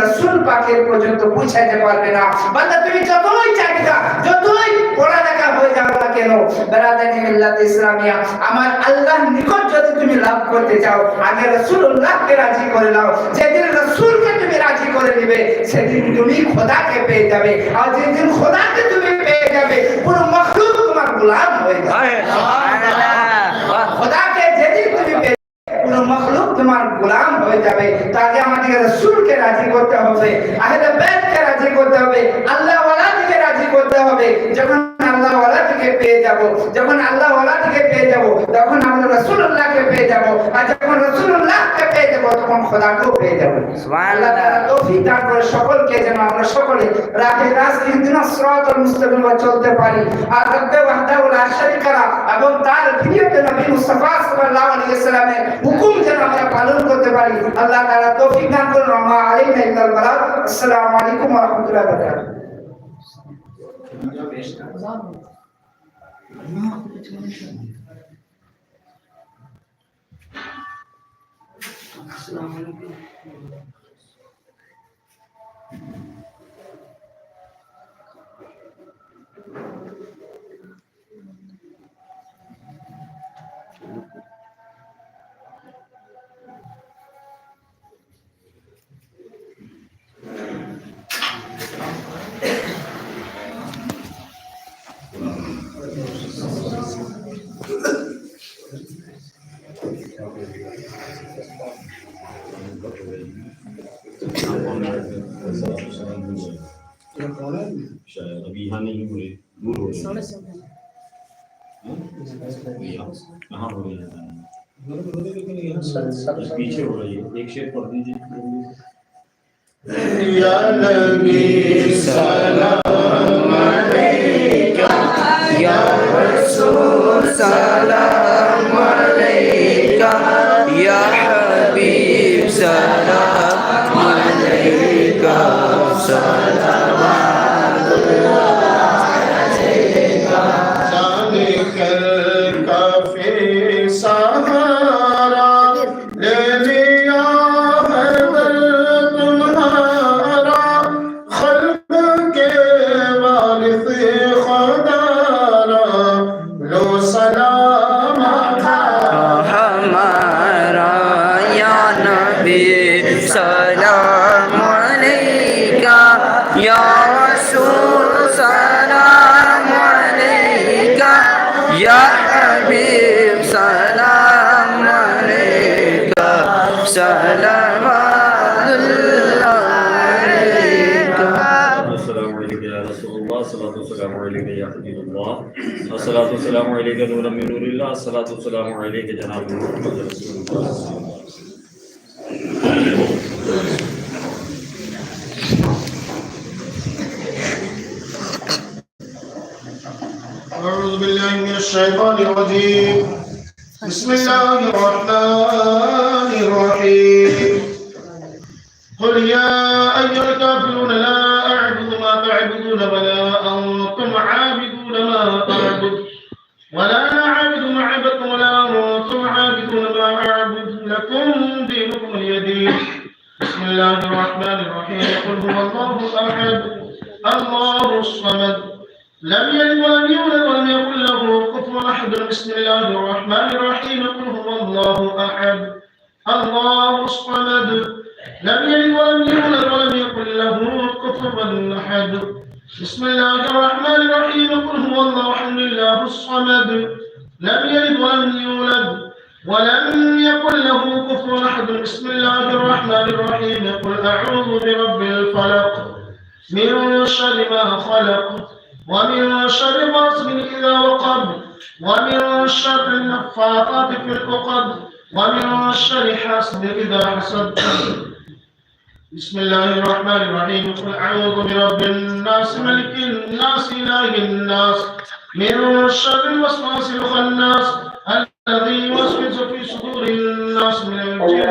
রাসূল পাকের পর্যন্ত পৌঁছাতে পারবে না। বান্দা তুমি যতই চাহিদা, যতই পড়ালেখা হয়ে যাও না কেন, বেরাদানি মিল্লাত ইসলামিয়া, আমার আল্লাহর নিকট যদি তুমি লাভ করতে চাও, আগে রাসূলুল্লাহকে রাজি করে নাও। যেদিন রাসূলকে তুমি রাজি করে নিবে, সেদিন তুমি খোদাকে পেয়ে যাবে। আর যেদিন খোদাকে তুমি পেয়ে যাবে, পুরো মাখলুক তোমার গোলাম হয়ে যাবে। সুবহানাল্লাহ। খোদাকে যেদিন তুমি পেয়ে পুরো মাখলুক তোমার গোলাম হয়ে যাবে। তাকে আমাদের রাসূলকে রাজি করতে হবে, আহলে বাইতকে রাজি করতে হবে, আল্লাহ ওয়ালাকে রাজি করতে হবে। যখন আল্লাহ ওয়ালাকে পেয়ে যাব, যখন আল্লাহ ওয়ালাকে পেয়ে যাব, তখন আমরা রাসূলুল্লাহকে পেয়ে যাব। আর যখন রাসূলুল্লাহকে পেয়ে যাব, তখন খোদাকেও পেয়ে যাব। সুবহানাল্লাহ। তৌফিক দান করে সকলকে, যেন আমরা সকলে রাহে রাস্তায় সিরাতাল মুস্তাকিম চলতে পারি। আর রব্বে ওয়াহদাহু লা শারীকা লাহু এবং তার প্রিয় নবী মুস্তাফা সাল্লাল্লাহু আলাইহি ওয়াসাল্লামের হুকুম যেন আমরা পালন করতে পারি। আল্লাহ তাআলা তৌফিক দান করুন। আমা আলাইনা ইল্লাল বালাগ। আসসালামু আলাইকুম ওয়া রাহমাতুল্লাহি ওয়া বারাকাতুহু। আসসালামু আলাইকুম। अभी यहाँ नहीं हुए, दूर हो गए। कहाँ हो रही है? पीछे हो रही है। एक शेर पढ़ दीजिए। या नबी सलाम अलैका, या रसूल सलाम अलैका, या हबीब सलाम अलैका, अस्सलातु वस्सलामु अलैका नूरम मिन नूरिल्लाह, अस्सलातु वस्सलामु अलैका जनाब मुहम्मद रसूलुल्लाह। أعوذ بالله من الشيطان الرجيم. بسم الله الرحمن الرحيم. قل يا أيها الكافرون لا أعبد ما تعبدون ولا أنتم عابدون ما أعبد ولا أنا عابد ما عبدتم ولا أنتم عابدون ما أعبد لكم دينكم ولي دين. بسم الله الرحمن الرحيم. قل هو الله أحد الله الصمد لم يلد ولم يولد ولم يكن له كفوا أحد. بسم الله الرحمن الرحيم. قل هو الله أحد الله الصمد لم يلد ولم يولد ولم يكن له كفوا أحد. بسم الله الرحمن الرحيم. قل هو الله أحد الله الصمد لم يلد ولم يولد ولم يكن له كفوا أحد. بسم الله الرحمن الرحيم. قل أعوذ برب الفلق من شر ما خلق ومن شر غاسق إذا وقب ومن شر النفاثات في العقد ومن شر حاسد إذا حسد. بسم الله الرحمن الرحيم. قل أعوذ برب الناس ملك الناس إله الناس من شر الوسواس الخناس الذي يوسوس في صدور الناس من الجن